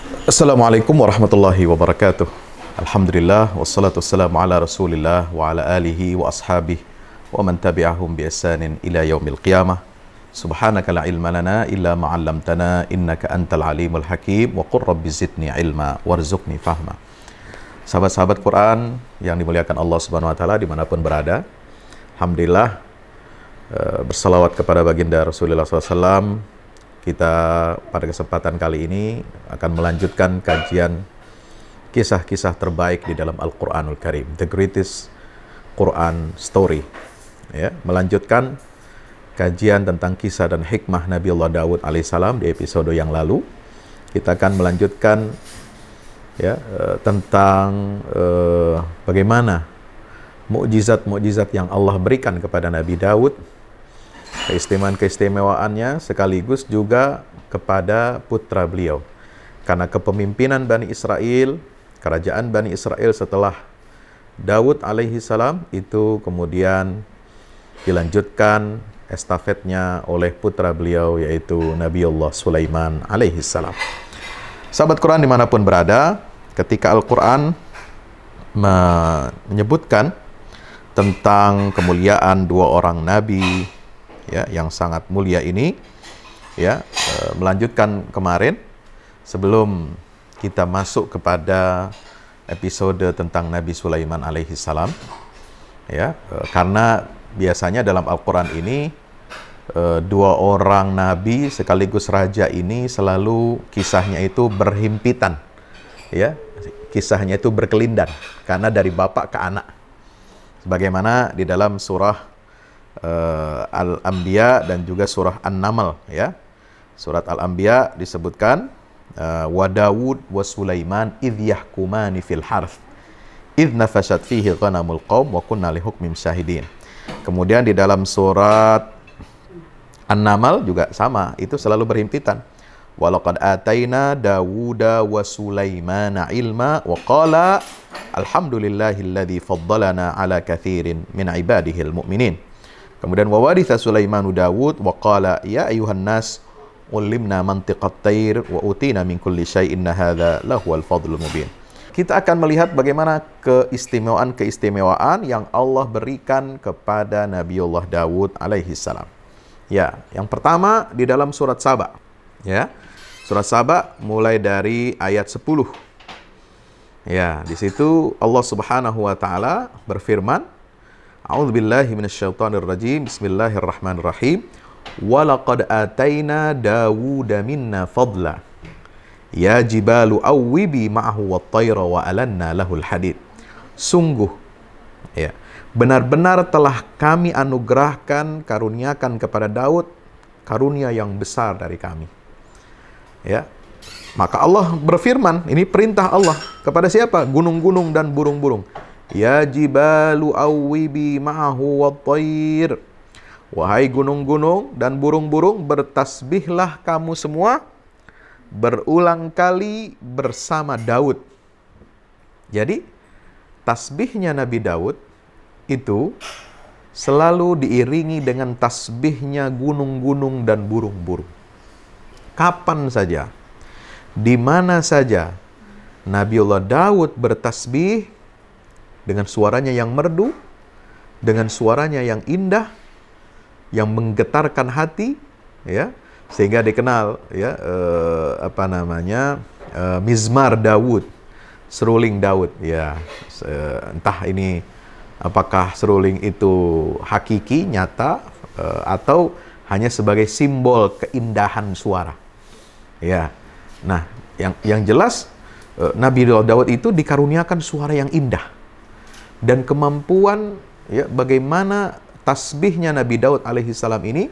Assalamualaikum warahmatullahi wabarakatuh. Alhamdulillah wassalatu wassalamu ala Rasulillah wa ala alihi wa ashabihi wa man tabi'ahum bi ihsanin ila yaumil qiyamah. Subhanaka la ilma lana illa ma 'allamtana innaka antal alimul hakim wa qur rabbi zidni ilma warzuqni fahma. Sahabat-sahabat Quran yang dimuliakan Allah Subhanahu wa taala dimanapun berada. Alhamdulillah bersalawat kepada baginda Rasulullah SAW. Kita pada kesempatan kali ini akan melanjutkan kajian kisah-kisah terbaik di dalam Al-Quranul Karim, the greatest Quran story. Ya, melanjutkan kajian tentang kisah dan hikmah Nabi Allah Daud alaihissalam di episode yang lalu. Kita akan melanjutkan tentang bagaimana mukjizat-mukjizat yang Allah berikan kepada Nabi Daud, keistimewaan-keistimewaannya, sekaligus juga kepada putra beliau. Karena kepemimpinan Bani Israel, kerajaan Bani Israel setelah Daud alaihi salam itu kemudian dilanjutkan estafetnya oleh putra beliau, yaitu Nabiullah Sulaiman alaihi salam. Sahabat Quran dimanapun berada, ketika Al-Quran menyebutkan tentang kemuliaan dua orang Nabi yang sangat mulia ini, melanjutkan kemarin sebelum kita masuk kepada episode tentang Nabi Sulaiman alaihi salam, karena biasanya dalam Al-Quran ini dua orang nabi sekaligus raja ini selalu kisahnya itu berhimpitan, kisahnya itu berkelindan karena dari bapak ke anak, sebagaimana di dalam surah Al-Anbiya dan juga surah An-Naml. Surat Al-Anbiya disebutkan wa Dawud wa Sulaiman idh yahkumani fil harth idh nafashat fihi ghanamul qaum wa kunna li hukmim syahidin. Kemudian di dalam surat An-Naml juga sama, itu selalu berhimpitan. Walaqad ataina Dawuda wa Sulaimana ilma wa qala alhamdulillahilladzi faddalana ala katsirin min ibadihil mu'minin. Kemudian wawaritha Sulaimanu Dawud wa qala ya ayuhan nas ulimna mantiqat tayr wa utina min kulli syai'in hadza lahuwal fadlul mubin. Kita akan melihat bagaimana keistimewaan yang Allah berikan kepada Nabiullah Daud alaihi salam. Yang pertama di dalam surat Saba. Surat Saba mulai dari ayat 10. Di situ Allah Subhanahu wa taala berfirman, A'udzubillahi minasyaitonir rajim. Bismillahirrahmanirrahim. Walaqad ataina Dawuda minna fadla. Ya jibalu awwibi ma'ahu wat-tayra wa alanna lahul hadid. Sungguh, benar-benar telah kami anugerahkan, karuniakan kepada Daud karunia yang besar dari kami. Maka Allah berfirman, ini perintah Allah kepada siapa? Gunung-gunung dan burung-burung. Ya jibalu awwibi ma'ahu wat-tayr. Wahai gunung-gunung dan burung-burung, bertasbihlah kamu semua berulang kali bersama Daud. Jadi tasbihnya Nabi Daud itu selalu diiringi dengan tasbihnya gunung-gunung dan burung-burung. Kapan saja, di mana saja Nabiullah Daud bertasbih dengan suaranya yang merdu, dengan suaranya yang indah, yang menggetarkan hati, sehingga dikenal mizmar Daud, seruling Daud. Entah ini apakah seruling itu hakiki, nyata, atau hanya sebagai simbol keindahan suara. Nah, yang jelas Nabi Daud itu dikaruniakan suara yang indah dan kemampuan bagaimana tasbihnya Nabi Daud alaihi salam ini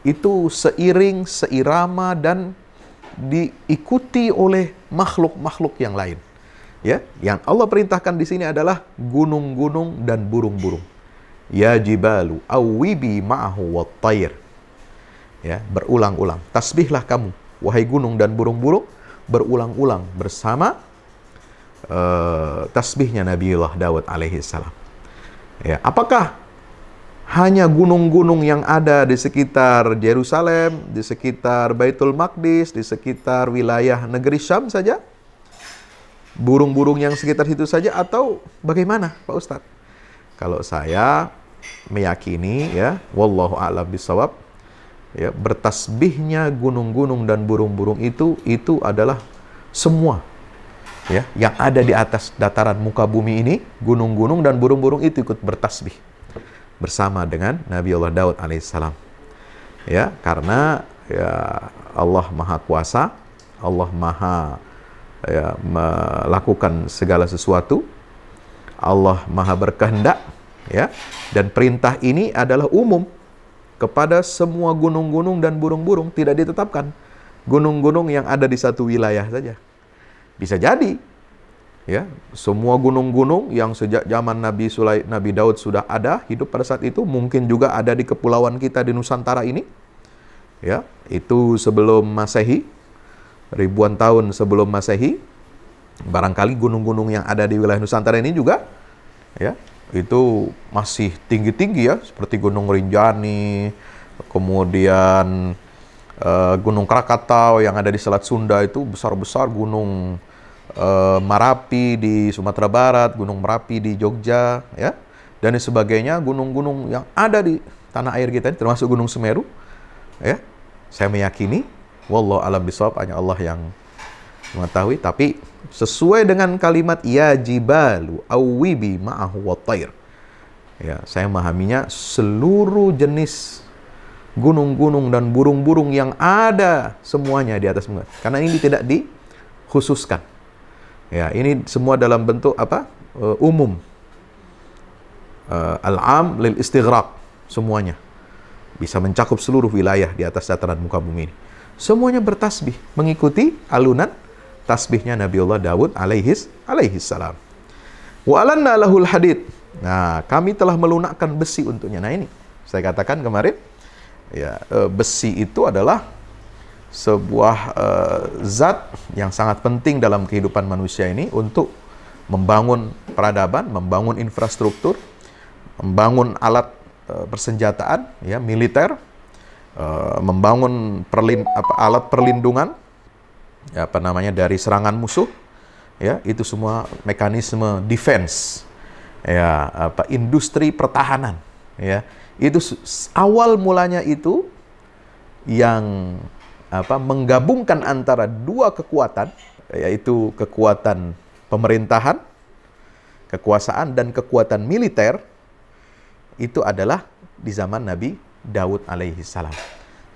itu seiring, seirama dan diikuti oleh makhluk-makhluk yang lain. Yang Allah perintahkan di sini adalah gunung-gunung dan burung-burung. Ya jibalu awwibi ma'ahu wat-tayr. Berulang-ulang. Tasbihlah kamu, wahai gunung dan burung-burung, berulang-ulang bersama tasbihnya Nabiullah Daud alaihi salam. Apakah hanya gunung-gunung yang ada di sekitar Yerusalem, di sekitar Baitul Maqdis, di sekitar wilayah negeri Syam saja? burung-burung yang sekitar situ saja atau bagaimana Pak Ustadz? Kalau saya meyakini ya, wallahu a'lam bishawab, ya, bertasbihnya gunung-gunung dan burung-burung itu adalah semua ya yang ada di atas dataran muka bumi ini, gunung-gunung dan burung-burung itu ikut bertasbih bersama dengan Nabi Allah Daud alaihissalam. Ya, karena ya Allah Maha Kuasa, Allah Maha ya, melakukan segala sesuatu, Allah Maha berkehendak, ya, dan perintah ini adalah umum kepada semua gunung-gunung dan burung-burung, tidak ditetapkan gunung-gunung yang ada di satu wilayah saja. Bisa jadi ya, semua gunung-gunung yang sejak zaman Nabi Daud sudah ada, hidup pada saat itu, mungkin juga ada di kepulauan kita di Nusantara ini. Ya, itu sebelum Masehi, ribuan tahun sebelum Masehi. Barangkali gunung-gunung yang ada di wilayah Nusantara ini juga ya, itu masih tinggi-tinggi ya, seperti Gunung Rinjani, kemudian Gunung Krakatau yang ada di Selat Sunda itu besar-besar, Gunung Merapi di Sumatera Barat, Gunung Merapi di Jogja, ya, dan sebagainya, gunung-gunung yang ada di tanah air kita ini, termasuk Gunung Semeru, ya. Saya meyakini, wallahu a'lam bishawab, hanya Allah yang mengetahui, tapi sesuai dengan kalimat ya jibalu awwibi ma'ahu wat-thair. Ya, saya memahaminya seluruh jenis gunung-gunung dan burung-burung yang ada semuanya di atas muka. Karena ini tidak dikhususkan. Ya, ini semua dalam bentuk apa? Umum. Al-am lil istighraq, semuanya. Bisa mencakup seluruh wilayah di atas dataran muka bumi ini. Semuanya bertasbih, mengikuti alunan tasbihnya Nabiullah Daud alaihi salam. Wa alanna lahul hadid. Nah, kami telah melunakkan besi untuknya. Nah, ini saya katakan kemarin, ya, besi itu adalah sebuah zat yang sangat penting dalam kehidupan manusia ini untuk membangun peradaban, membangun infrastruktur, membangun alat persenjataan, ya, militer, membangun alat perlindungan, ya, apa namanya, dari serangan musuh, ya, itu semua mekanisme defense, ya, apa, industri pertahanan, ya, itu awal mulanya itu yang apa, menggabungkan antara dua kekuatan, yaitu kekuatan pemerintahan, kekuasaan, dan kekuatan militer. Itu adalah di zaman Nabi Daud alaihi salam.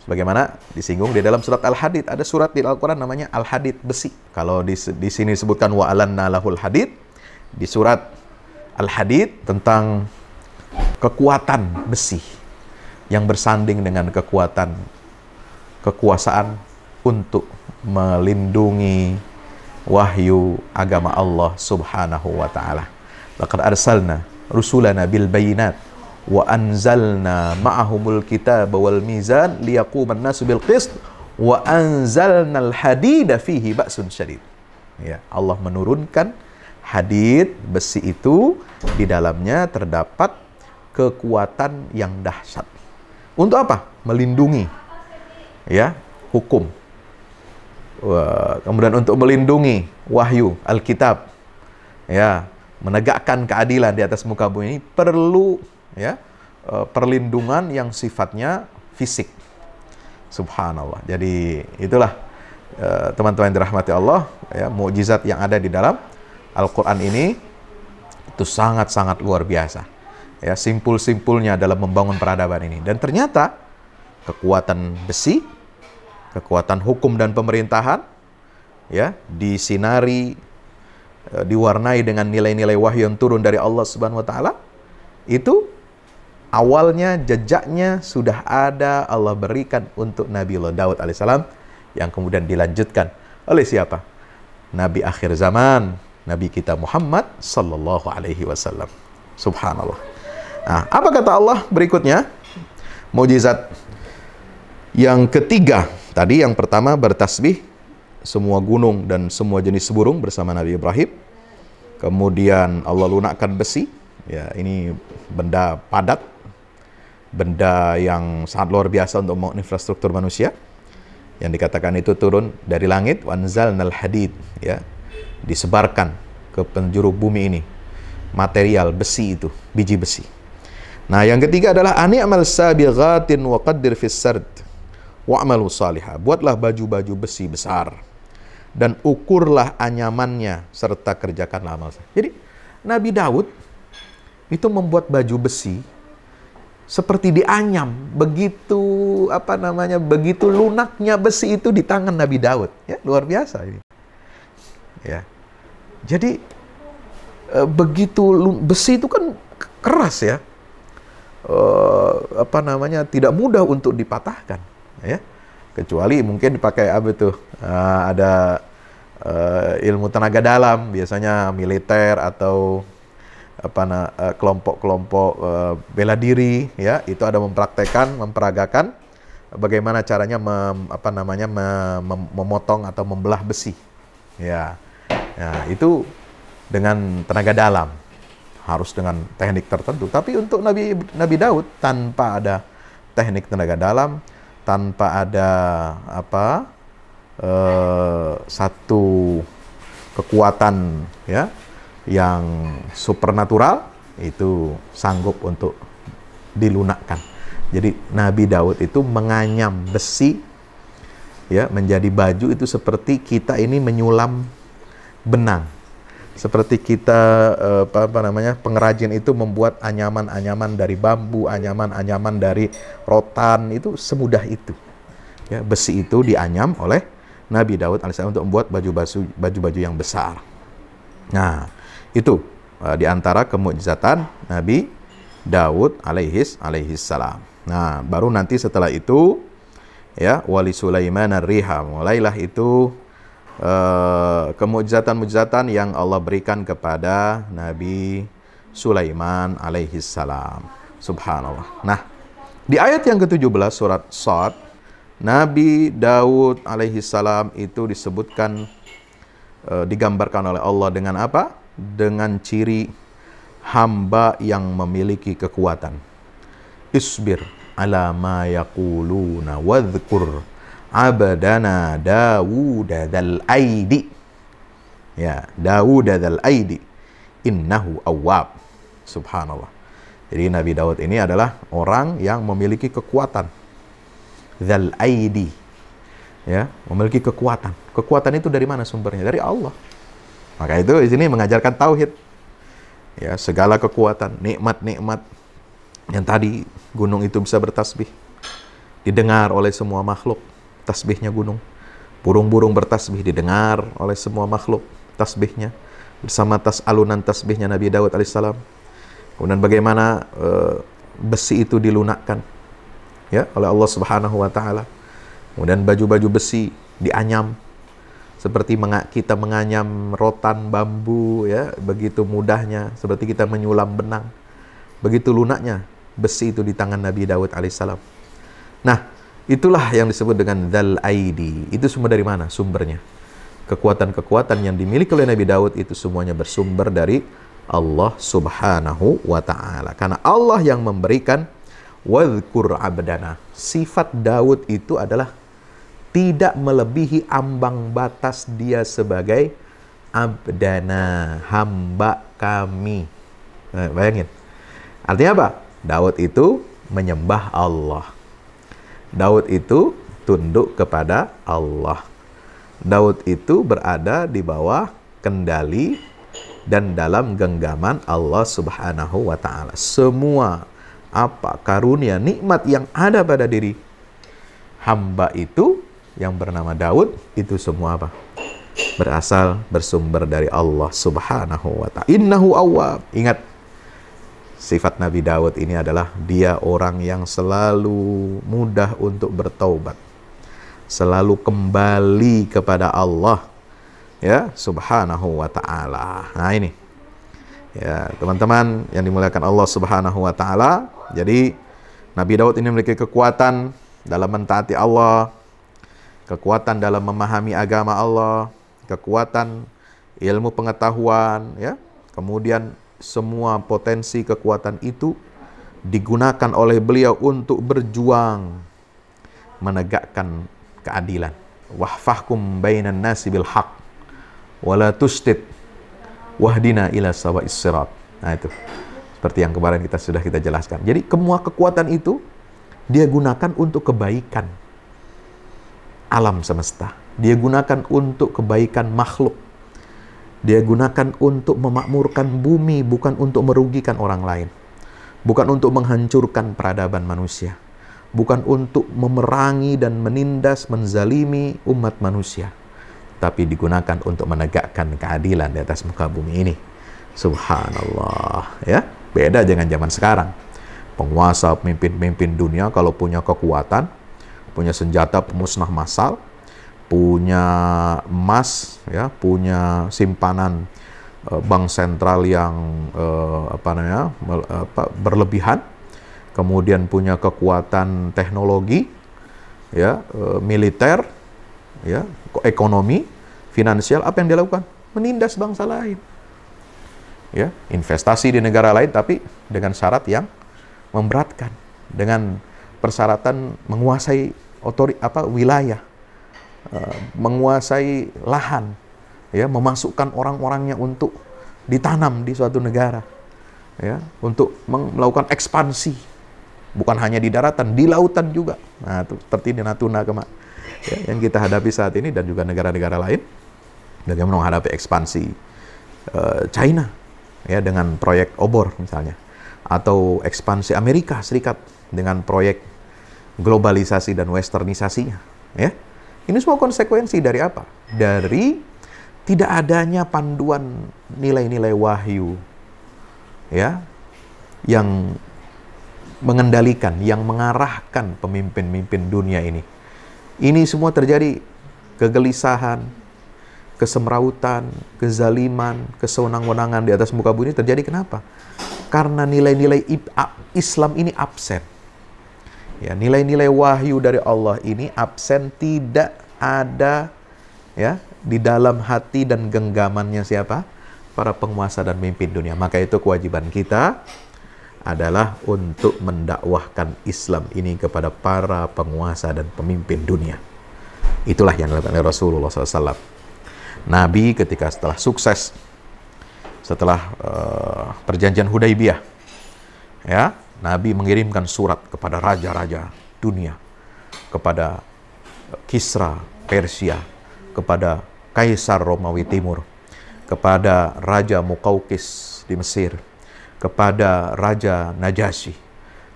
Sebagaimana disinggung di dalam surat Al-Hadid, ada surat di Al-Quran namanya Al-Hadid, besi. Kalau di sini disebutkan wa alanna lahul hadid, di surat Al-Hadid tentang kekuatan besi yang bersanding dengan kekuasaan untuk melindungi wahyu agama Allah subhanahu wa ta'ala. Laqad arsalna rusulana bil bayinat wa anzalna ma'ahumul kitaba wal mizan liyaquman nasu bil qist wa anzalnal hadida fihi ba'sun syadid. Ya, Allah menurunkan hadid, besi itu di dalamnya terdapat kekuatan yang dahsyat. Untuk apa? Melindungi, ya, hukum. Kemudian untuk melindungi wahyu Alkitab, ya, menegakkan keadilan di atas muka bumi ini perlu, ya, perlindungan yang sifatnya fisik. Subhanallah. Jadi itulah teman-teman yang dirahmati Allah, ya, mukjizat yang ada di dalam Al-Quran ini itu sangat-sangat luar biasa. Ya, simpul-simpulnya dalam membangun peradaban ini. Dan ternyata kekuatan besi, kekuatan hukum dan pemerintahan, ya, disinari, diwarnai dengan nilai-nilai wahyu yang turun dari Allah Subhanahu wa taala. Itu awalnya, jejaknya sudah ada, Allah berikan untuk Nabiullah Daud alaihissalam, yang kemudian dilanjutkan oleh siapa? Nabi akhir zaman, Nabi kita Muhammad sallallahu alaihi wasallam. Subhanallah. Nah, apa kata Allah berikutnya? Mukjizat yang ketiga. Tadi yang pertama bertasbih semua gunung dan semua jenis burung bersama Nabi Ibrahim. Kemudian Allah lunakkan besi. Ya, ini benda padat, benda yang sangat luar biasa untuk membangun infrastruktur manusia. Yang dikatakan itu turun dari langit, wanzalnal hadid, ya. disebarkan ke penjuru bumi ini. Material besi itu, biji besi. Nah, yang ketiga adalah ani'mal sabighatin wa qaddir fis sard wa'malu salihah. Buatlah baju-baju besi besar dan ukurlah anyamannya serta kerjakanlah amal. Jadi Nabi Daud itu membuat baju besi seperti dianyam, begitu begitu lunaknya besi itu di tangan Nabi Daud. Ya, luar biasa ini. Ya. Jadi besi itu kan keras ya. Tidak mudah untuk dipatahkan, ya. Kecuali mungkin dipakai ada ilmu tenaga dalam, biasanya militer atau kelompok-kelompok bela diri, ya, itu ada memperagakan bagaimana caranya memotong atau membelah besi, ya. Nah, itu dengan tenaga dalam, harus dengan teknik tertentu. Tapi untuk Nabi Daud tanpa ada teknik tenaga dalam, tanpa ada satu kekuatan, ya, yang supernatural, itu sanggup untuk dilunakkan. Jadi Nabi Daud itu menganyam besi, ya, menjadi baju itu seperti kita ini menyulam benang. Seperti kita pengrajin itu membuat anyaman-anyaman dari bambu, anyaman-anyaman dari rotan, itu semudah itu. Ya, besi itu dianyam oleh Nabi Daud alaihissalam untuk membuat baju-baju yang besar. Nah, itu di antara kemukjizatan Nabi Daud alaihissalam. Nah, baru nanti setelah itu, ya, wali Sulaiman ar-riha, mulailah itu kemukjizatan-mukjizatan yang Allah berikan kepada Nabi Sulaiman alaihissalam. Subhanallah. Nah, di ayat yang ke-17 surat Shad, Nabi Daud alaihissalam itu disebutkan, digambarkan oleh Allah dengan apa? Dengan ciri hamba yang memiliki kekuatan. Isbir ala ma yaquluna wadhkur abdana Dawud dzal aidi. Ya, Dawud dzal aidi innahu awwab. Subhanallah. Jadi Nabi Daud ini adalah orang yang memiliki kekuatan. Dzal aidi. Ya, memiliki kekuatan. Kekuatan itu dari mana sumbernya? Dari Allah. Maka itu di sini mengajarkan tauhid. Ya, segala kekuatan, nikmat-nikmat yang tadi gunung itu bisa bertasbih, didengar oleh semua makhluk. Tasbihnya gunung, burung-burung bertasbih didengar oleh semua makhluk tasbihnya, bersama alunan tasbihnya Nabi Daud alaihissalam. Kemudian bagaimana besi itu dilunakkan, ya, oleh Allah Subhanahu wa taala. Kemudian baju-baju besi dianyam seperti kita menganyam rotan bambu, ya, begitu mudahnya, seperti kita menyulam benang. Begitu lunaknya besi itu di tangan Nabi Daud alaihissalam. Nah, itulah yang disebut dengan dzal aidi. Itu semua dari mana sumbernya? Kekuatan-kekuatan yang dimiliki oleh Nabi Daud itu semuanya bersumber dari Allah Subhanahu wa ta'ala. Karena Allah yang memberikan wadhkur abdana. Sifat Daud itu adalah tidak melebihi ambang batas dia sebagai abdana, hamba kami. Nah, bayangin. Artinya apa? Daud itu menyembah Allah. Daud itu tunduk kepada Allah. Daud itu berada di bawah kendali dan dalam genggaman Allah Subhanahu wa ta'ala. Semua karunia, nikmat yang ada pada diri hamba itu yang bernama Daud, itu semua bersumber dari Allah Subhanahu wa ta'ala. Innahu awwab. Ingat, sifat Nabi Daud ini adalah dia orang yang selalu mudah untuk bertaubat, selalu kembali kepada Allah, ya, Subhanahu wa ta'ala. Nah, ini, ya, teman-teman yang dimuliakan Allah Subhanahu wa ta'ala. Jadi Nabi Daud ini memiliki kekuatan dalam mentaati Allah, kekuatan dalam memahami agama Allah, kekuatan ilmu pengetahuan, ya. Kemudian semua potensi kekuatan itu digunakan oleh beliau untuk berjuang menegakkan keadilan. Wahfahkum bainan nasi bil haq wala tushtid wahdina ila sawa'is sirat. Nah itu seperti yang kemarin kita jelaskan. Jadi semua kekuatan itu dia gunakan untuk kebaikan alam semesta. Dia gunakan untuk kebaikan makhluk. Dia gunakan untuk memakmurkan bumi, bukan untuk merugikan orang lain. Bukan untuk menghancurkan peradaban manusia. Bukan untuk memerangi dan menindas, menzalimi umat manusia. Tapi digunakan untuk menegakkan keadilan di atas muka bumi ini. Subhanallah. Ya, beda dengan zaman sekarang. Penguasa, pemimpin-pemimpin dunia kalau punya kekuatan, punya senjata pemusnah massal, punya emas, ya, punya simpanan bank sentral yang berlebihan, kemudian punya kekuatan teknologi, ya, militer, ya, ekonomi, finansial. Apa yang dia lakukan? Menindas bangsa lain, ya, investasi di negara lain, tapi dengan syarat yang memberatkan, dengan persyaratan menguasai wilayah, menguasai lahan, ya, memasukkan orang-orangnya untuk ditanam di suatu negara, ya, untuk melakukan ekspansi, bukan hanya di daratan, di lautan juga. Nah, itu seperti di Natuna ya, yang kita hadapi saat ini, dan juga negara-negara lain, bagaimana menghadapi ekspansi China, ya, dengan proyek obor misalnya, atau ekspansi Amerika Serikat dengan proyek globalisasi dan westernisasinya, ya. Ini semua konsekuensi dari apa? Dari tidak adanya panduan nilai-nilai wahyu, ya, yang mengendalikan, yang mengarahkan pemimpin-pemimpin dunia ini. Ini semua terjadi kegelisahan, kesemrautan, kezaliman, kesewenang-wenangan di atas muka bumi terjadi. Kenapa? Karena nilai-nilai Islam ini absen. Ya, nilai-nilai wahyu dari Allah ini absen, tidak ada, ya, di dalam hati dan genggamannya siapa? Para penguasa dan pemimpin dunia. Maka itu kewajiban kita adalah untuk mendakwahkan Islam ini kepada para penguasa dan pemimpin dunia. Itulah yang dilakukan oleh Rasulullah SAW. Nabi ketika setelah sukses, setelah perjanjian Hudaibiyah, ya, Nabi mengirimkan surat kepada raja-raja dunia, kepada Kisra Persia, kepada Kaisar Romawi Timur, kepada Raja Muqawqis di Mesir, kepada Raja Najasyi,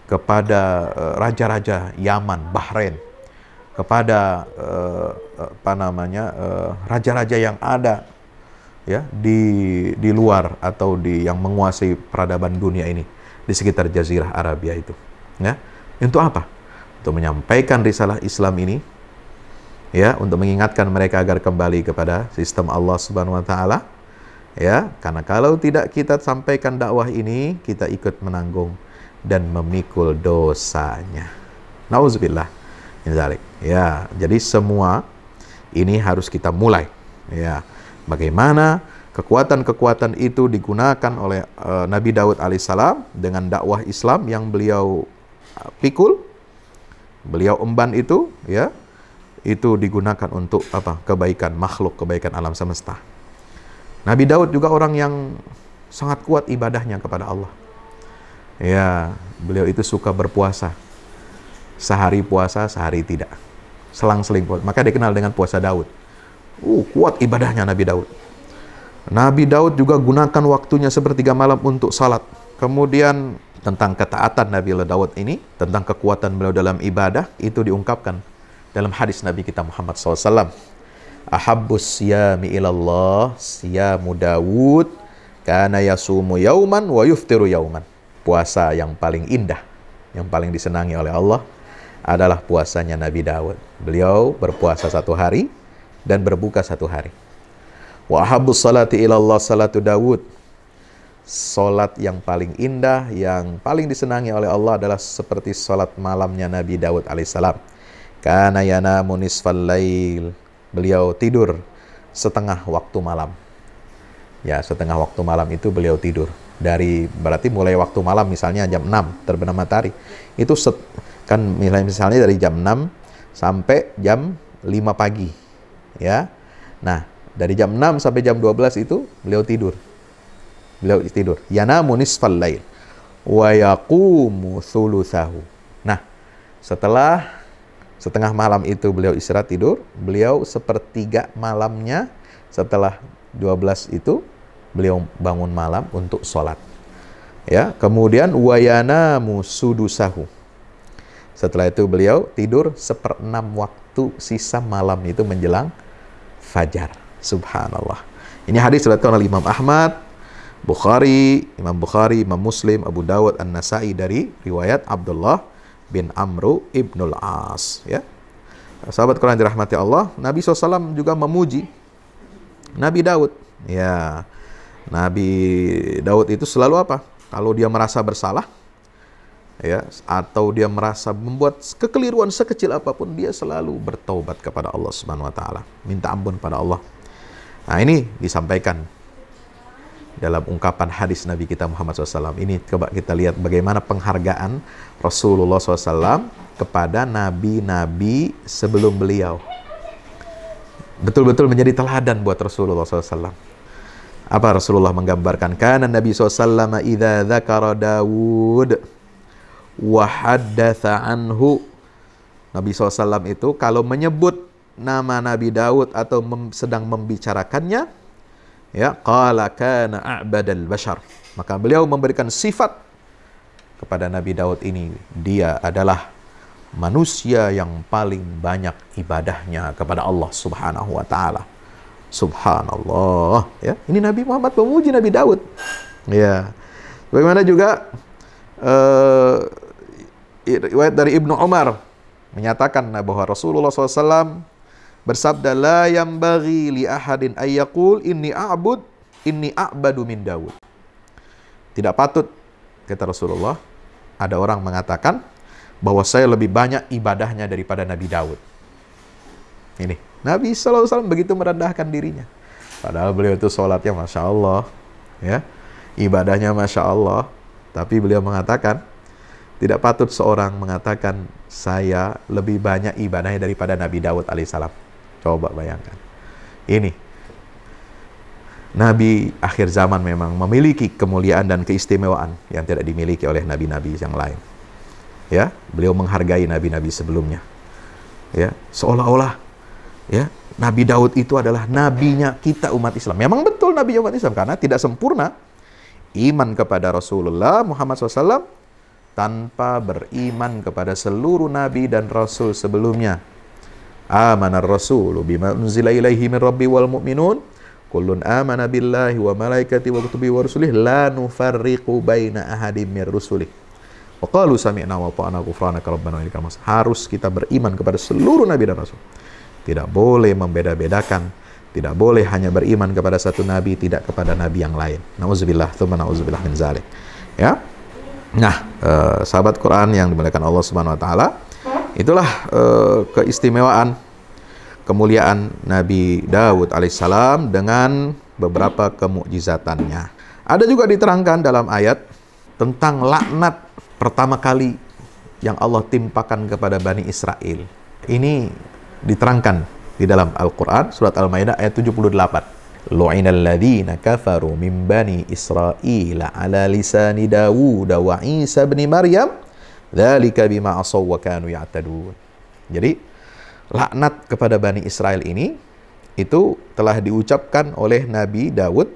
kepada raja-raja Yaman, Bahrain, kepada raja-raja yang ada, ya, di luar atau yang menguasai peradaban dunia ini di sekitar Jazirah Arabia itu, ya. Untuk apa? Untuk menyampaikan risalah Islam ini, ya, untuk mengingatkan mereka agar kembali kepada sistem Allah Subhanahu wa taala, ya. Karena kalau tidak kita sampaikan dakwah ini, kita ikut menanggung dan memikul dosanya. Nauzubillah min dzalik. Ya, jadi semua ini harus kita mulai, ya. Bagaimana kekuatan-kekuatan itu digunakan oleh Nabi Daud alaihissalam dengan dakwah Islam yang beliau pikul, beliau emban itu, ya, itu digunakan untuk apa? Kebaikan makhluk, kebaikan alam semesta. Nabi Daud juga orang yang sangat kuat ibadahnya kepada Allah. Ya, beliau itu suka berpuasa. Sehari puasa, sehari tidak. Selang-seling puasa. Maka dikenal dengan puasa Daud. Kuat ibadahnya Nabi Daud. Nabi Daud juga gunakan waktunya sepertiga malam untuk salat. Kemudian tentang ketaatan Nabi Daud ini, tentang kekuatan beliau dalam ibadah, itu diungkapkan dalam hadis Nabi kita Muhammad SAW. Ahabbus siyami ilallah siyamu Daud kana yasumu yauman wa yuftiru yauman. Puasa yang paling indah, yang paling disenangi oleh Allah adalah puasanya Nabi Daud. Beliau berpuasa satu hari dan berbuka satu hari. Wa ahabbus salati ilallah salatu Daud. Salat yang paling indah, yang paling disenangi oleh Allah adalah seperti salat malamnya Nabi Daud alaihissalam. Kana yanamu nisfal lail. Beliau tidur setengah waktu malam. Ya, setengah waktu malam itu beliau tidur. Berarti mulai waktu malam misalnya jam 6 terbenam matahari. Itu kan misalnya dari jam 6 sampai jam 5 pagi. Ya. Nah, Dari jam 6 sampai jam 12 itu beliau tidur. Beliau tidur. Yanamu nisfal lail wa yaqumu thulutsahu. Nah, setelah setengah malam itu beliau istirahat tidur, beliau sepertiga malamnya setelah 12 itu beliau bangun malam untuk sholat. Ya, kemudian wayanamu sudusahu. Setelah itu beliau tidur 1/6 waktu sisa malam itu menjelang fajar. Subhanallah. Ini hadis diriwayatkan oleh Imam Ahmad, Imam Bukhari, Imam Muslim, Abu Dawud, An-Nasai dari riwayat Abdullah bin Amru ibnul As. Ya. Sahabat Quran dirahmati Allah, Nabi SAW juga memuji Nabi Daud. Ya, Nabi Daud itu selalu apa? Kalau dia merasa bersalah, ya, atau dia merasa membuat kekeliruan sekecil apapun, dia selalu bertaubat kepada Allah Subhanahu wa taala, minta ampun pada Allah. Nah, ini disampaikan dalam ungkapan hadis Nabi kita Muhammad SAW. Ini coba kita lihat bagaimana penghargaan Rasulullah SAW kepada nabi-nabi sebelum beliau. Betul-betul menjadi teladan buat Rasulullah SAW. Apa Rasulullah menggambarkan? Kana Nabi SAW idza dzakara Dawud wa haddatsa anhu. Nabi SAW itu kalau menyebut nama Nabi Daud atau sedang membicarakannya, ya, qala kana a'badal bashar. Maka beliau memberikan sifat kepada Nabi Daud ini, dia adalah manusia yang paling banyak ibadahnya kepada Allah Subhanahu wa taala. Subhanallah, ya. Ini Nabi Muhammad memuji Nabi Daud. Ya. Bagaimana juga riwayat dari Ibnu Umar menyatakan bahwa Rasulullah SAW bersabda, la yambaghi li ahadin ayyaqul inni a'badu min Daud. Tidak patut, kata Rasulullah, ada orang mengatakan bahwa saya lebih banyak ibadahnya daripada Nabi Daud. Ini, Nabi SAW begitu merendahkan dirinya. Padahal beliau itu sholatnya Masya Allah, ya, ibadahnya Masya Allah. Tapi beliau mengatakan, tidak patut seorang mengatakan saya lebih banyak ibadahnya daripada Nabi Daud alaihissalam. Coba bayangkan. Ini Nabi akhir zaman memang memiliki kemuliaan dan keistimewaan yang tidak dimiliki oleh nabi-nabi yang lain. Ya, beliau menghargai nabi-nabi sebelumnya. Ya, seolah-olah ya, Nabi Daud itu adalah nabinya kita umat Islam. Memang betul nabi umat Islam karena tidak sempurna iman kepada Rasulullah Muhammad SAW tanpa beriman kepada seluruh nabi dan rasul sebelumnya. Amanar rasulu bima unzila ilaihi min rabbi wal mu'minun kullun amana billahi wa malaikati wa kutubi wa rusulih la nufarriqu baina ahadim mir rusulih wa qalu sami'na wa ata'na ghufranaka rabbana wa ilaikal masir. Harus kita beriman kepada seluruh nabi dan rasul. Tidak boleh membeda-bedakan, tidak boleh hanya beriman kepada satu nabi, tidak kepada nabi yang lain. Nauzubillah, tsumma nauzubillah min zalik. Ya. Nah, sahabat Quran yang dimuliakan Allah Subhanahu wa taala, itulah keistimewaan, kemuliaan Nabi Daud alaihissalam dengan beberapa kemukjizatannya. Ada juga diterangkan dalam ayat tentang laknat pertama kali yang Allah timpakan kepada Bani Israel. Ini diterangkan di dalam Al-Quran, surat Al-Maidah ayat 78. Lu'inal ladzina kafaru min bani Israila ala lisani Dawud wa Isa bin Maryam dzalika bima asaw wa kanu ya'tadun. Jadi laknat kepada Bani Israel ini itu telah diucapkan oleh Nabi Daud,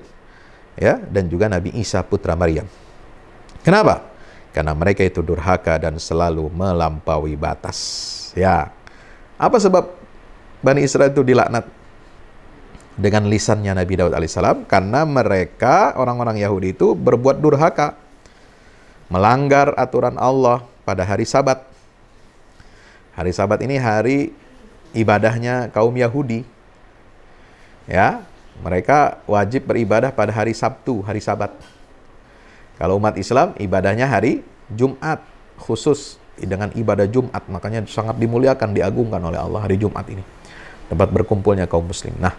ya, dan juga Nabi Isa putra Maryam. Kenapa? Karena mereka itu durhaka dan selalu melampaui batas. Ya. Apa sebab Bani Israel itu dilaknat dengan lisannya Nabi Daud alaihissalam? Karena mereka, orang-orang Yahudi itu berbuat durhaka, melanggar aturan Allah pada hari Sabat. Hari Sabat ini hari ibadahnya kaum Yahudi. Ya, mereka wajib beribadah pada hari Sabtu, hari Sabat. Kalau umat Islam ibadahnya hari Jumat, khusus dengan ibadah Jumat, makanya sangat dimuliakan, diagungkan oleh Allah hari Jumat ini, tempat berkumpulnya kaum muslim. Nah,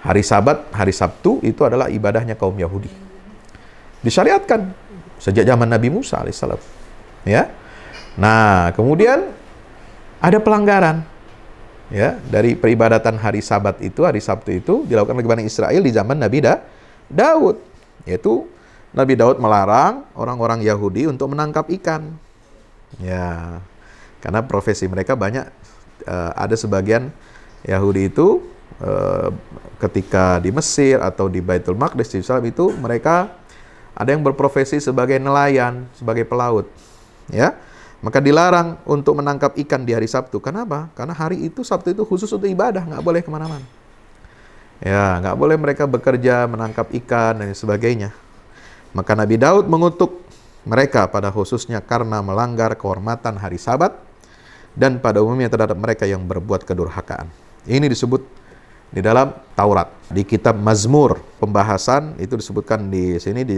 hari Sabat, hari Sabtu itu adalah ibadahnya kaum Yahudi. Disyariatkan sejak zaman Nabi Musa alaihissalam. Ya. Nah, kemudian ada pelanggaran. Ya, dari peribadatan hari Sabat itu, hari Sabtu itu dilakukan oleh Bani Israel di zaman Nabi Daud. Yaitu Nabi Daud melarang orang-orang Yahudi untuk menangkap ikan. Ya, karena profesi mereka banyak. Ada sebagian Yahudi itu ketika di Mesir atau di Baitul Maqdis di Yerusalem itu mereka ada yang berprofesi sebagai nelayan, sebagai pelaut. Ya, maka dilarang untuk menangkap ikan di hari Sabtu. Kenapa? Karena hari itu, Sabtu itu khusus untuk ibadah, nggak boleh kemana-mana. Ya, nggak boleh mereka bekerja, menangkap ikan, dan sebagainya. Maka Nabi Daud mengutuk mereka pada khususnya karena melanggar kehormatan hari Sabat, dan pada umumnya terhadap mereka yang berbuat kedurhakaan. Ini disebut di dalam Taurat. Di kitab Mazmur, pembahasan itu disebutkan di sini di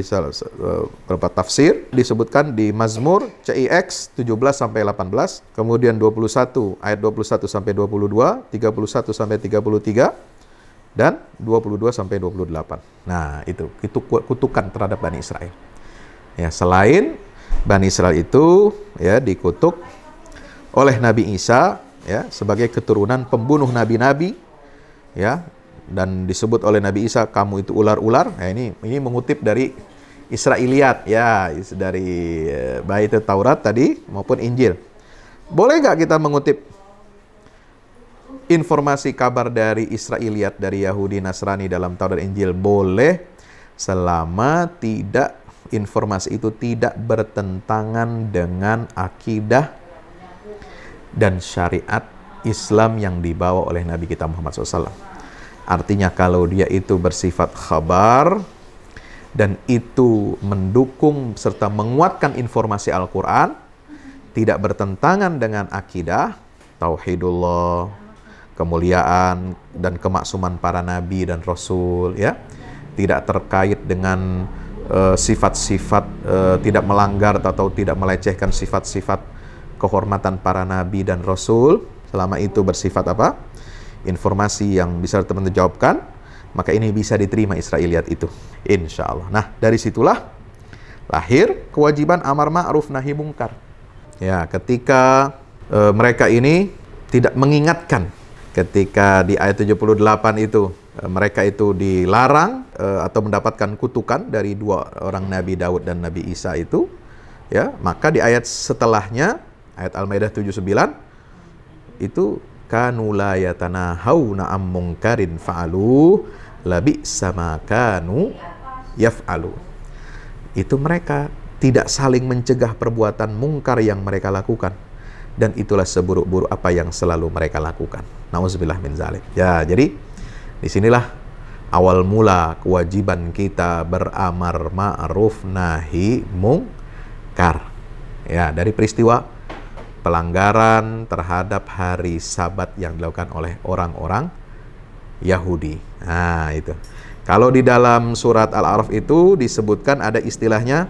beberapa tafsir, disebutkan di Mazmur CIX 17-18, kemudian 21 ayat 21 sampai 22, 31 sampai 33 dan 22 sampai 28. Nah, itu kutukan terhadap Bani Israel. Ya, selain Bani Israel itu ya dikutuk oleh Nabi Isa ya sebagai keturunan pembunuh nabi-nabi ya, dan disebut oleh Nabi Isa, kamu itu ular-ular. Nah, ini mengutip dari Israiliyat ya, dari baik itu Taurat tadi maupun Injil. Boleh nggak kita mengutip informasi kabar dari Israiliyat, dari Yahudi Nasrani dalam Taurat Injil? Boleh, selama informasi itu tidak bertentangan dengan akidah dan syariat Islam yang dibawa oleh Nabi kita Muhammad SAW. Artinya kalau dia itu bersifat khabar dan itu mendukung serta menguatkan informasi Al-Quran, tidak bertentangan dengan akidah, tauhidullah, kemuliaan dan kemaksuman para nabi dan rasul, ya, tidak terkait dengan sifat-sifat, tidak melanggar atau tidak melecehkan sifat-sifat kehormatan para nabi dan rasul, selama itu bersifat apa? Informasi yang bisa teman-teman jawabkan, maka ini bisa diterima Israiliyat itu, insya Allah. Nah, dari situlah lahir kewajiban amar ma'ruf nahi mungkar. Ya, ketika mereka ini tidak mengingatkan, ketika di ayat 78 itu mereka itu dilarang atau mendapatkan kutukan dari dua orang Nabi Daud dan Nabi Isa itu, ya, maka di ayat setelahnya, ayat Al-Maidah 79 itu kanu la yatanahawna am munkarin fa'alu labi'sa ma kanu yaf'alu. Itu mereka tidak saling mencegah perbuatan mungkar yang mereka lakukan, dan itulah seburuk-buruk apa yang selalu mereka lakukan. Nauzubillah min zalik. Ya, jadi disinilah awal mula kewajiban kita beramar ma'ruf nahi mungkar. Ya, dari peristiwa pelanggaran terhadap hari Sabat yang dilakukan oleh orang-orang Yahudi. Nah, itu. Kalau di dalam surat Al-A'raf itu disebutkan ada istilahnya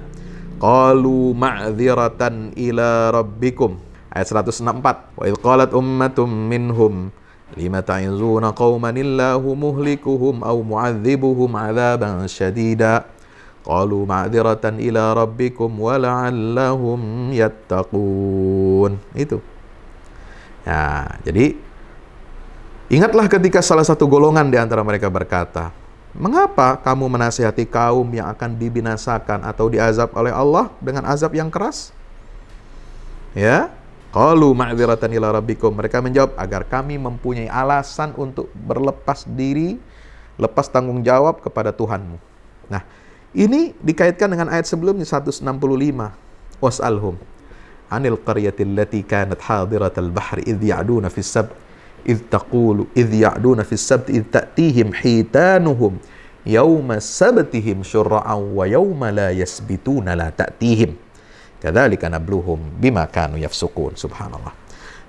qalu ma'dziratan ila rabbikum. Ayat 164. Wa idh qalat ummatum minhum lima ta'izuna qauman illahu muhlikuhum aw mu'adzibuhum 'adzaban syadida. Qalu ma'dziratan ila rabbikum wa la'allahum yattaqun. Itu. Ya, jadi ingatlah ketika salah satu golongan di antara mereka berkata, mengapa kamu menasihati kaum yang akan dibinasakan atau diazab oleh Allah dengan azab yang keras? Ya, qalu ma'dziratan ila rabbikum. Mereka menjawab agar kami mempunyai alasan untuk berlepas diri, lepas tanggung jawab kepada Tuhanmu. Nah, ini dikaitkan dengan ayat sebelumnya 165. Was'alhum anil qaryatil lati kanat hadiratal bahri idh ya'duna fis sabt idh taqulu idh ya'duna fis sabt idh ta'tihim hitanuhum yawma sabtihim syurra'an wa yawma la yasbituna la ta'tihim kadzalika nabluhum bima kanu yafsukun. Subhanallah.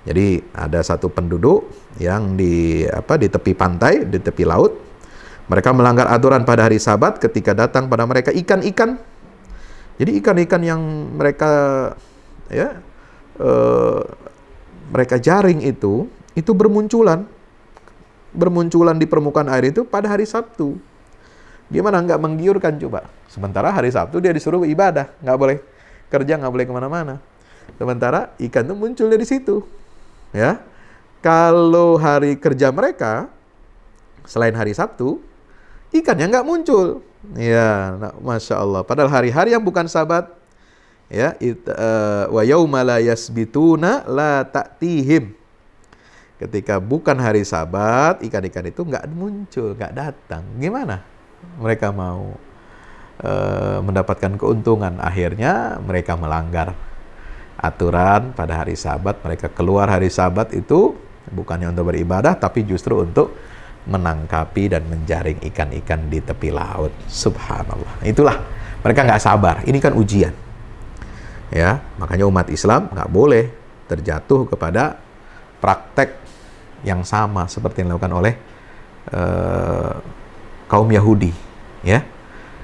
Jadi ada satu penduduk yang di tepi pantai, di tepi laut. Mereka melanggar aturan pada hari Sabat ketika datang pada mereka ikan-ikan. Jadi ikan-ikan yang mereka mereka jaring itu bermunculan di permukaan air itu pada hari Sabtu. Gimana nggak menggiurkan coba? Sementara hari Sabtu dia disuruh ibadah, nggak boleh kerja, nggak boleh kemana-mana. Sementara ikan itu muncul dari situ, ya. Kalau hari kerja mereka, selain hari Sabtu, ikannya nggak muncul. Ya, Masya Allah. Padahal hari-hari yang bukan Sabat, ya, wa yauma la yasbituna la ta'tihim. Ketika bukan hari Sabat, ikan-ikan itu nggak muncul, nggak datang. Gimana mereka mau mendapatkan keuntungan? Akhirnya mereka melanggar aturan pada hari Sabat. Mereka keluar hari Sabat itu bukannya untuk beribadah, tapi justru untuk menangkapi dan menjaring ikan-ikan di tepi laut. Subhanallah. Itulah, mereka nggak sabar. Ini kan ujian. Ya, makanya umat Islam nggak boleh terjatuh kepada praktek yang sama seperti yang dilakukan oleh kaum Yahudi. Ya,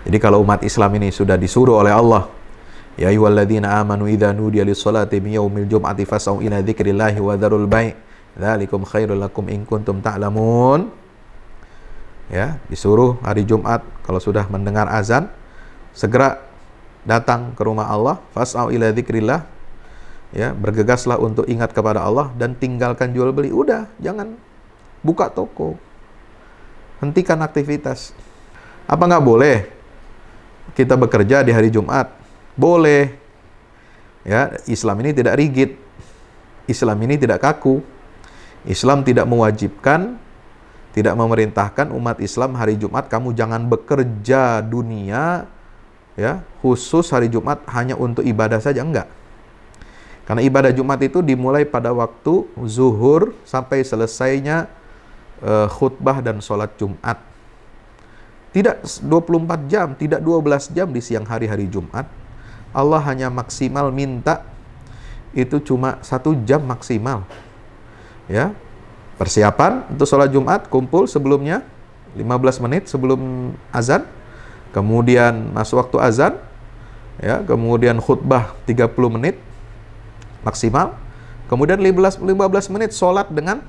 jadi kalau umat Islam ini sudah disuruh oleh Allah, ya ayyuhalladzina amanu idza nudiya lis-salati min yaumil jum'ati fas'au ila dzikrillahi wa dzarul bai'. Dzalikum khairul lakum in kuntum ta'lamun. Ya, disuruh hari Jumat kalau sudah mendengar azan segera datang ke rumah Allah, fas'au ila dzikrillah. Ya, bergegaslah untuk ingat kepada Allah dan tinggalkan jual beli. Udah, jangan buka toko. Hentikan aktivitas. Apa nggak boleh kita bekerja di hari Jumat? Boleh. Ya, Islam ini tidak rigid. Islam ini tidak kaku. Islam tidak mewajibkan, tidak memerintahkan umat Islam hari Jumat kamu jangan bekerja dunia, ya, khusus hari Jumat hanya untuk ibadah saja, enggak. Karena ibadah Jumat itu dimulai pada waktu zuhur sampai selesainya khutbah dan sholat Jumat. Tidak 24 jam, tidak 12 jam di siang hari Jumat. Allah hanya maksimal minta itu cuma 1 jam maksimal. Ya, persiapan untuk sholat Jumat, kumpul sebelumnya 15 menit sebelum azan, kemudian masuk waktu azan, ya, kemudian khutbah 30 menit maksimal, kemudian 15 menit sholat dengan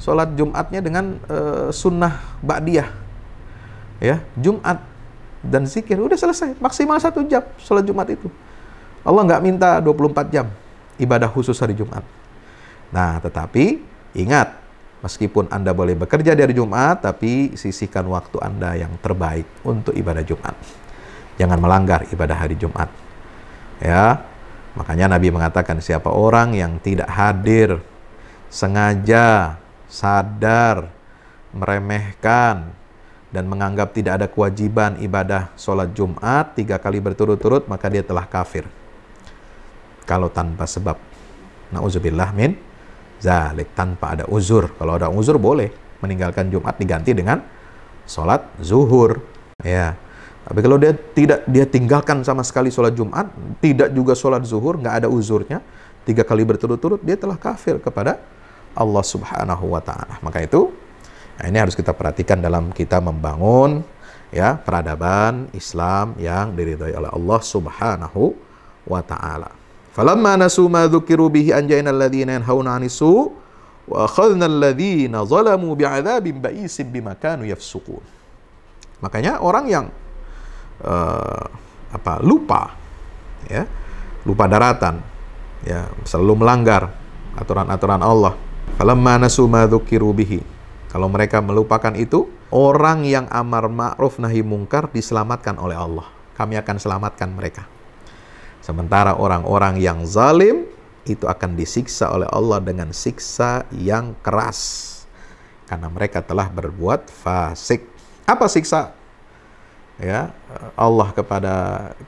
sholat Jumatnya dengan sunnah ba'diyah, ya, Jumat dan zikir, udah selesai, maksimal 1 jam sholat Jumat itu. Allah nggak minta 24 jam ibadah khusus hari Jumat. Nah, tetapi ingat, meskipun Anda boleh bekerja di hari Jumat, tapi sisihkan waktu Anda yang terbaik untuk ibadah Jumat. Jangan melanggar ibadah hari Jumat. Ya, makanya Nabi mengatakan siapa orang yang tidak hadir, sengaja, sadar, meremehkan, dan menganggap tidak ada kewajiban ibadah sholat Jumat 3 kali berturut-turut, maka dia telah kafir. Kalau tanpa sebab. Na'udzubillah min zalik, tanpa ada uzur. Kalau ada uzur boleh meninggalkan Jumat diganti dengan sholat zuhur. Ya. Tapi kalau dia tinggalkan sama sekali sholat Jumat, tidak juga sholat zuhur, nggak ada uzurnya, 3 kali berturut-turut, dia telah kafir kepada Allah Subhanahu wa Ta'ala. Maka itu, nah ini harus kita perhatikan dalam kita membangun, ya, peradaban Islam yang diridhai oleh Allah Subhanahu wa Ta'ala. Falamma nasu ma dzukiru bihi anjayna alladhina yanhauna 'anis su' wa akhadna alladhina zalamu bi'adzabin ba'isin bima kanu yafsukun. Makanya orang yang lupa, ya, lupa daratan, ya, selalu melanggar aturan-aturan Allah. Falamma nasu ma dzukiru bihi, kalau mereka melupakan itu, orang yang amar ma'ruf nahi mungkar diselamatkan oleh Allah. Kami akan selamatkan mereka. Sementara orang-orang yang zalim itu akan disiksa oleh Allah dengan siksa yang keras karena mereka telah berbuat fasik. Apa siksa? Ya, Allah kepada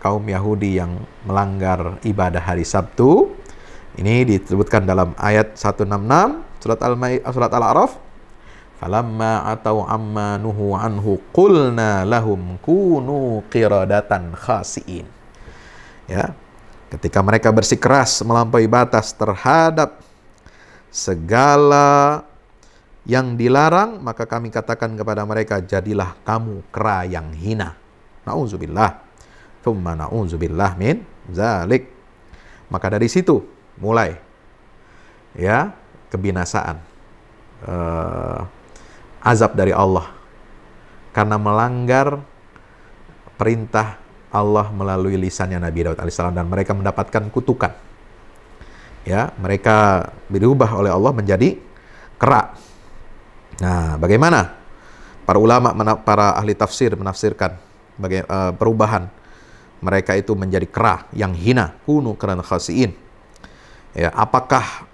kaum Yahudi yang melanggar ibadah hari Sabtu. Ini disebutkan dalam ayat 166 surat Al-A'raf. Falamma atau amma nuhu anhu qulna lahum kunu qiradatan khasiin. Ya, ketika mereka bersikeras melampaui batas terhadap segala yang dilarang, maka kami katakan kepada mereka, jadilah kamu kera yang hina. Na'udzubillah. Tsumma na'udzubillah min zalik. Maka dari situ mulai, ya, kebinasaan, azab dari Allah karena melanggar perintah Allah melalui lisannya Nabi Daud alaihissalam, dan mereka mendapatkan kutukan. Ya, mereka berubah oleh Allah menjadi kera. Nah, bagaimana para ulama, para ahli tafsir menafsirkan perubahan mereka itu menjadi kera yang hina, kunu qiradatan khasi'in. Ya, apakah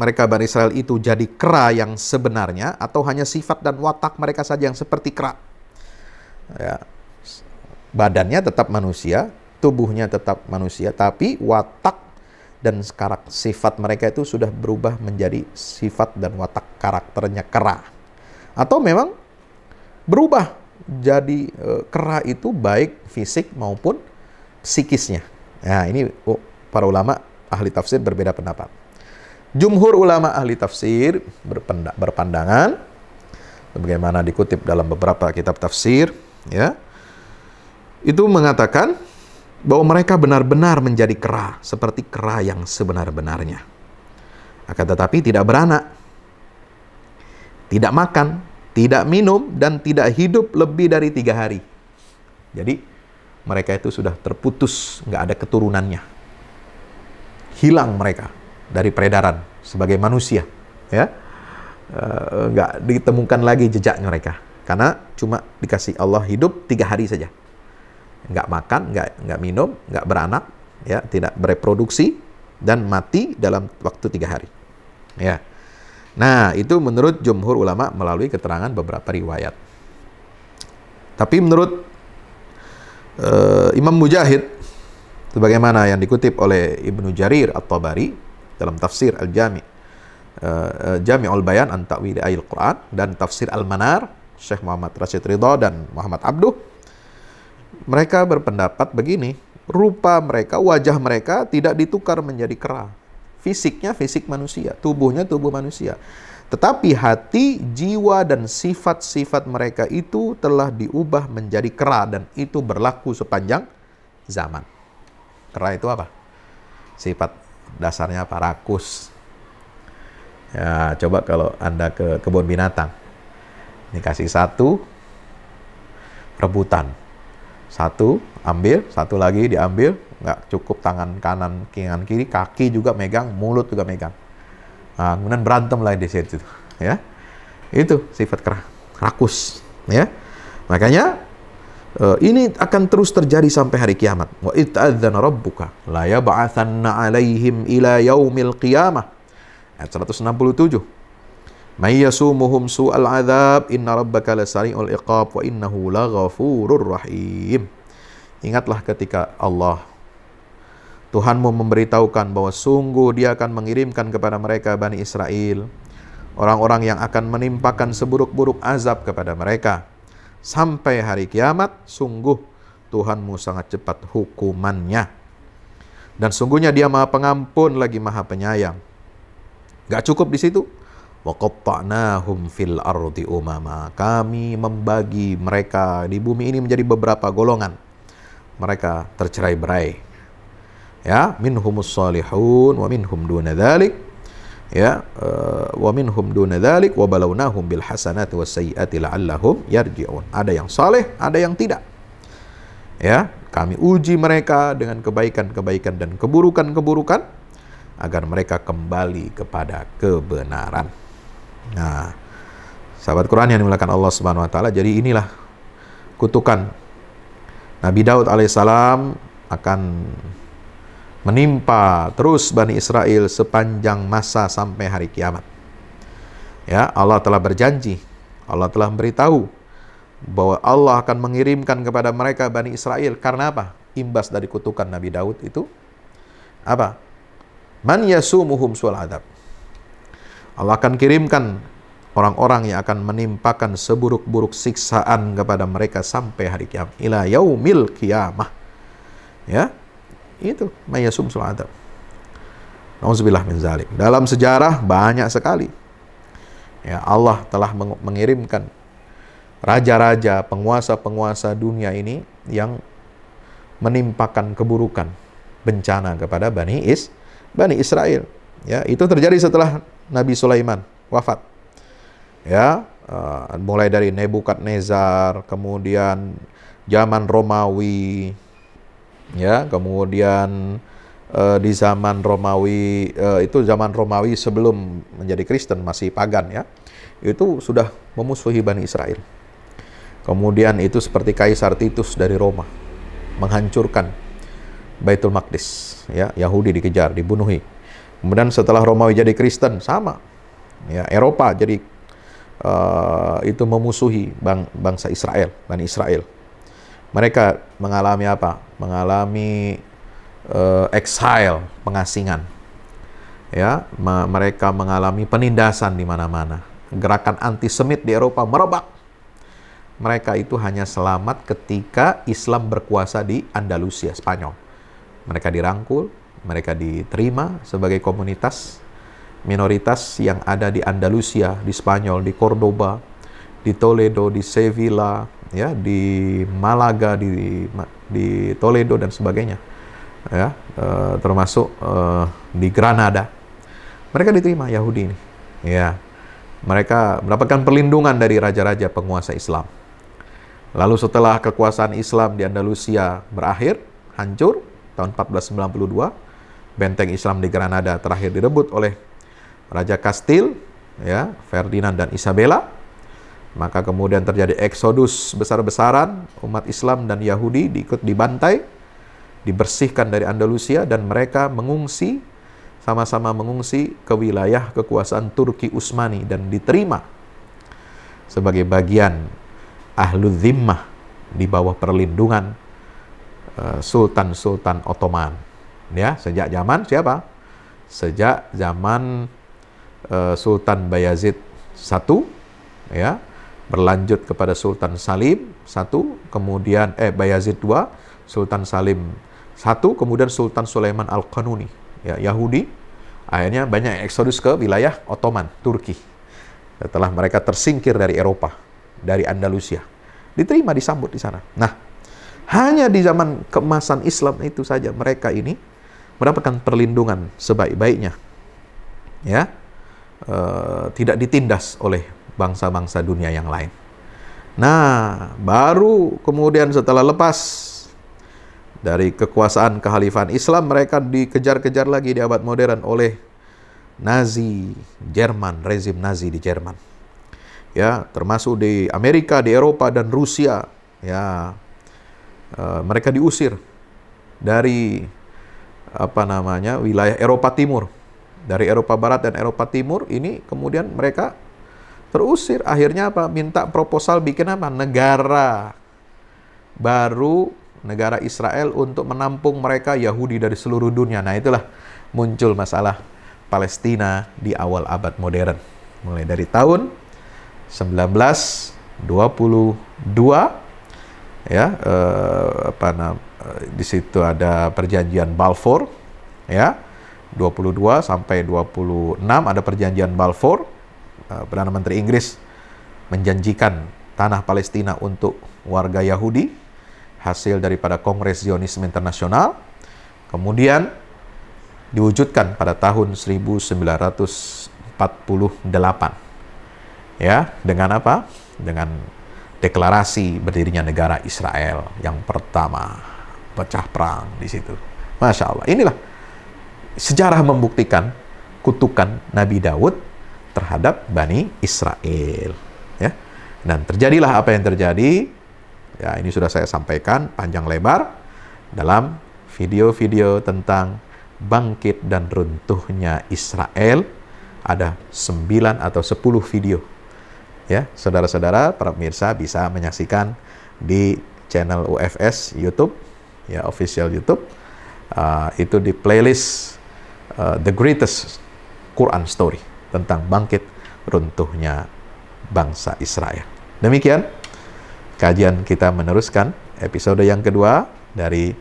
mereka Bani Israel itu jadi kera yang sebenarnya atau hanya sifat dan watak mereka saja yang seperti kera? Ya, badannya tetap manusia, tubuhnya tetap manusia, tapi watak dan sifat mereka itu sudah berubah menjadi sifat dan watak karakternya kera. Atau memang berubah jadi kera itu baik fisik maupun psikisnya. Nah, ini para ulama ahli tafsir berbeda pendapat. Jumhur ulama ahli tafsir berpandangan, bagaimana dikutip dalam beberapa kitab tafsir, ya, itu mengatakan bahwa mereka benar-benar menjadi kera, seperti kera yang sebenar-benarnya. Akan tetapi tidak beranak, tidak makan, tidak minum, dan tidak hidup lebih dari 3 hari. Jadi mereka itu sudah terputus, nggak ada keturunannya. Hilang mereka dari peredaran sebagai manusia, ya. Nggak ditemukan lagi jejaknya mereka, karena cuma dikasih Allah hidup 3 hari saja. Nggak makan, nggak minum, nggak beranak, ya, tidak bereproduksi, dan mati dalam waktu 3 hari. Ya. Nah, itu menurut jumhur ulama melalui keterangan beberapa riwayat. Tapi menurut Imam Mujahid, sebagaimana yang dikutip oleh Ibnu Jarir At-Tabari dalam tafsir Al-Jami' Jami'ul Bayan an Ta'wil Ayatil Quran, dan tafsir Al-Manar Syekh Muhammad Rashid Ridha dan Muhammad Abduh, mereka berpendapat begini, rupa mereka, wajah mereka tidak ditukar menjadi kera. Fisiknya fisik manusia, tubuhnya tubuh manusia. Tetapi hati, jiwa, dan sifat-sifat mereka itu telah diubah menjadi kera, dan itu berlaku sepanjang zaman. Kera itu apa? Sifat dasarnya apa? Rakus. Ya, coba kalau Anda ke kebun binatang, dikasih satu, rebutan. Satu ambil, satu lagi diambil, nggak cukup tangan kanan, tangan kiri, kaki juga megang, mulut juga megang. Nah, kemudian berantem lagi di situ, ya. Itu sifat kera, rakus, ya. Makanya ini akan terus terjadi sampai hari kiamat. Wa idzana rabbuka la yab'atsanna 'alaihim ila yaumil qiyamah. Ayat 167. May yasumuhum su'al 'adzab inna rabbaka lasari'ul iqab wa innahu laghafurur rahim. Ingatlah ketika Allah Tuhanmu memberitahukan bahwa sungguh Dia akan mengirimkan kepada mereka Bani Israel orang-orang yang akan menimpakan seburuk-buruk azab kepada mereka sampai hari kiamat. Sungguh Tuhanmu sangat cepat hukumannya, dan sungguhnya Dia Maha Pengampun lagi Maha Penyayang. Gak cukup di situ. Wa qatta'nahum fil ardi umama. Kami membagi mereka di bumi ini menjadi beberapa golongan. Mereka tercerai-berai. Ya, minhumus salihun wa minhum duna dzalik. Ya, wa minhum duna dzalik wa balawnahum bil hasanati was sayyiati la'allahum yarji'un. Ada yang saleh, ada yang tidak. Ya, kami uji mereka dengan kebaikan-kebaikan dan keburukan-keburukan agar mereka kembali kepada kebenaran. Nah, sahabat Quran yang dimuliakan Allah Subhanahu wa taala, jadi inilah kutukan Nabi Daud alaihissalam akan menimpa terus Bani Israel sepanjang masa sampai hari kiamat. Ya, Allah telah berjanji, Allah telah memberitahu bahwa Allah akan mengirimkan kepada mereka Bani Israel. Karena apa? Imbas dari kutukan Nabi Daud itu apa? Man yasumuhum su'al adzab. Allah akan kirimkan orang-orang yang akan menimpakan seburuk-buruk siksaan kepada mereka sampai hari kiamat. Ila yaumil qiyamah. Ya, itu mayasum su'al adzab. Nauzubillah min zalik. Dalam sejarah banyak sekali. Ya, Allah telah mengirimkan raja-raja, penguasa-penguasa dunia ini yang menimpakan keburukan, bencana kepada Bani Israel. Ya, itu terjadi setelah Nabi Sulaiman wafat. Ya, mulai dari Nebukadnezar, kemudian zaman Romawi, ya, kemudian di zaman Romawi, itu zaman Romawi sebelum menjadi Kristen, masih pagan ya, itu sudah memusuhi Bani Israel. Kemudian itu seperti Kaisar Titus dari Roma, menghancurkan Baitul Maqdis, ya, Yahudi dikejar, dibunuhi. Kemudian setelah Romawi jadi Kristen, sama, ya, Eropa jadi itu memusuhi bangsa Israel, Bani Israel. Mereka mengalami apa? Mengalami exile, pengasingan. Ya, mereka mengalami penindasan di mana-mana. Gerakan antisemit di Eropa merebak. Mereka itu hanya selamat ketika Islam berkuasa di Andalusia, Spanyol. Mereka dirangkul, mereka diterima sebagai komunitas minoritas yang ada di Andalusia, di Spanyol, di Cordoba, di Toledo, di Sevilla, ya, di Malaga, di Toledo dan sebagainya, ya, termasuk di Granada. Mereka diterima, Yahudi ini, ya. Mereka mendapatkan perlindungan dari raja-raja penguasa Islam. Lalu setelah kekuasaan Islam di Andalusia berakhir, hancur tahun 1492, benteng Islam di Granada terakhir direbut oleh Raja Kastil, ya, Ferdinand dan Isabella. Maka kemudian terjadi eksodus besar-besaran, umat Islam dan Yahudi diikut dibantai, dibersihkan dari Andalusia, dan mereka mengungsi, sama-sama mengungsi ke wilayah kekuasaan Turki Utsmani dan diterima sebagai bagian Ahlul Zimmah di bawah perlindungan Sultan-Sultan Ottoman. Ya, sejak zaman siapa? Sejak zaman Sultan Bayazid I, ya, berlanjut kepada Sultan Salim I, kemudian Bayazid II, Sultan Salim I, kemudian Sultan Sulaiman Al-Qanuni, ya, Yahudi. Akhirnya banyak eksodus ke wilayah Ottoman, Turki. Setelah mereka tersingkir dari Eropa, dari Andalusia, diterima, disambut di sana. Nah, hanya di zaman keemasan Islam itu saja mereka ini mendapatkan perlindungan sebaik-baiknya, ya, tidak ditindas oleh bangsa-bangsa dunia yang lain. Nah, baru kemudian setelah lepas dari kekuasaan kehalifan Islam, mereka dikejar-kejar lagi di abad modern oleh Nazi Jerman, rezim Nazi di Jerman. Ya, termasuk di Amerika, di Eropa dan Rusia, ya, mereka diusir dari wilayah Eropa Timur. Dari Eropa Barat dan Eropa Timur ini kemudian mereka terusir. Akhirnya apa? Minta proposal bikin apa? Negara baru, negara Israel untuk menampung mereka Yahudi dari seluruh dunia. Nah, itulah muncul masalah Palestina di awal abad modern. Mulai dari tahun 1922, ya, di situ ada perjanjian Balfour, ya. 22 sampai 26 ada perjanjian Balfour. Perdana Menteri Inggris menjanjikan tanah Palestina untuk warga Yahudi, hasil daripada Kongres Zionisme Internasional. Kemudian diwujudkan pada tahun 1948. Ya, dengan apa? Dengan deklarasi berdirinya negara Israel yang pertama. Pecah perang di situ. Masya Allah. Inilah sejarah membuktikan kutukan Nabi Daud terhadap Bani Israel. Ya. Dan terjadilah apa yang terjadi. Ya, ini sudah saya sampaikan panjang lebar dalam video-video tentang bangkit dan runtuhnya Israel. Ada 9 atau 10 video. Ya, saudara-saudara, para pemirsa bisa menyaksikan di channel UFS YouTube, ya, official YouTube. Itu di playlist The Greatest Quran Story tentang bangkit runtuhnya bangsa Israel. Demikian kajian kita meneruskan episode yang kedua dari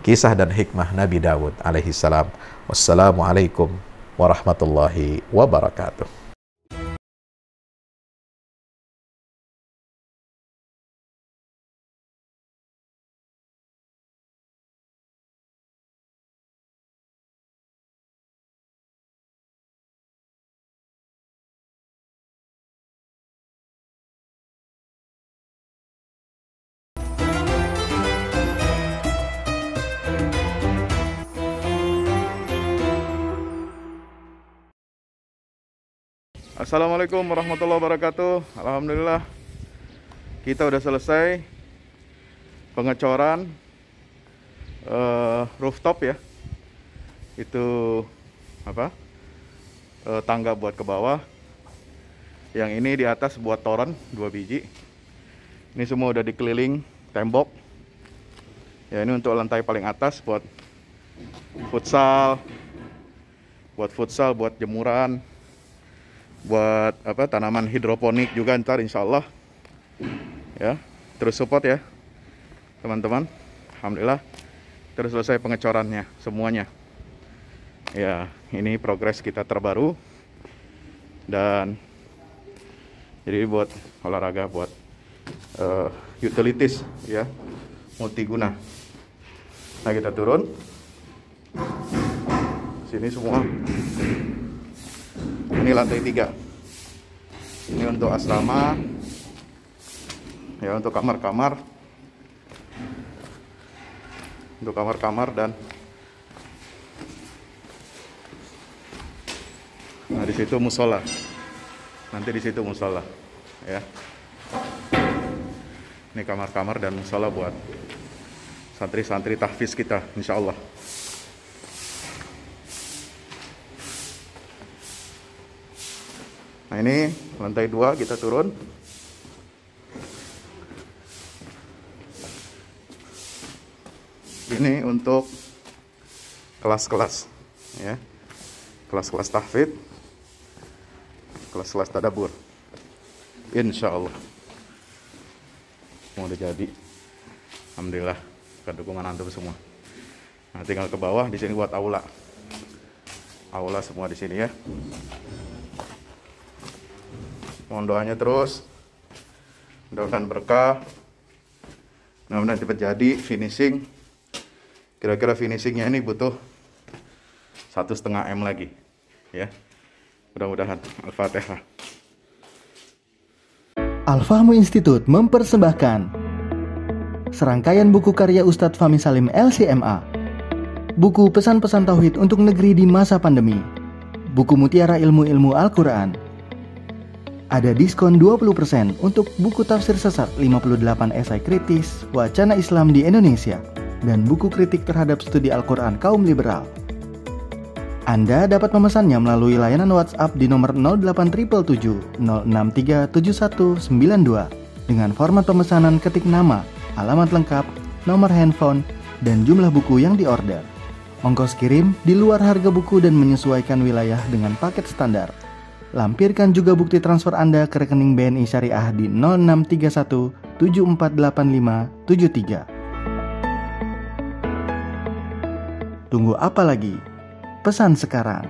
kisah dan hikmah Nabi Daud alaihissalam. Wassalamualaikum warahmatullahi wabarakatuh. Assalamualaikum warahmatullahi wabarakatuh. Alhamdulillah kita udah selesai pengecoran rooftop ya. Itu apa? Tangga buat ke bawah. Yang ini di atas buat toren 2 biji. Ini semua udah dikeliling tembok. Ya, ini untuk lantai paling atas buat futsal, buat jemuran, buat apa, tanaman hidroponik juga ntar insya Allah ya. Terus support ya teman-teman. Alhamdulillah terus selesai pengecorannya semuanya ya. Ini progres kita terbaru, dan jadi buat olahraga, buat utilities ya, multiguna. Nah, kita turun sini semua. Ini lantai 3. Ini untuk asrama ya, untuk kamar-kamar, dan nah di situ musola. Nanti di situ musola ya. Ini kamar-kamar dan musola buat santri-santri tahfiz kita insya Allah. Nah, ini lantai 2 kita turun. Ini untuk kelas-kelas ya. Kelas-kelas tahfidz, kelas-kelas tadabbur. Insya Allah mau udah jadi. Alhamdulillah ke dukungan antum semua. Nah, tinggal ke bawah di sini buat aula. Aula semua di sini ya. Mohon doanya terus, mudah-mudahan berkah, mudah-mudahan cepat jadi finishing. Kira-kira finishingnya ini butuh 1,5 M lagi ya. Mudah-mudahan. Al-Fatihah. Al-Fahmu Institute mempersembahkan serangkaian buku karya Ustadz Fahmi Salim LCMA. Buku pesan-pesan tauhid untuk negeri di masa pandemi. Buku mutiara ilmu-ilmu Al-Quran. Ada diskon 20% untuk buku tafsir sesat 58 esai kritis wacana Islam di Indonesia dan buku kritik terhadap studi Al-Quran kaum liberal. Anda dapat memesannya melalui layanan WhatsApp di nomor 08777 0637192 dengan format pemesanan ketik nama, alamat lengkap, nomor handphone, dan jumlah buku yang diorder. Ongkos kirim di luar harga buku dan menyesuaikan wilayah dengan paket standar. Lampirkan juga bukti transfer Anda ke rekening BNI Syariah di 0631 748573. Tunggu apa lagi? Pesan sekarang.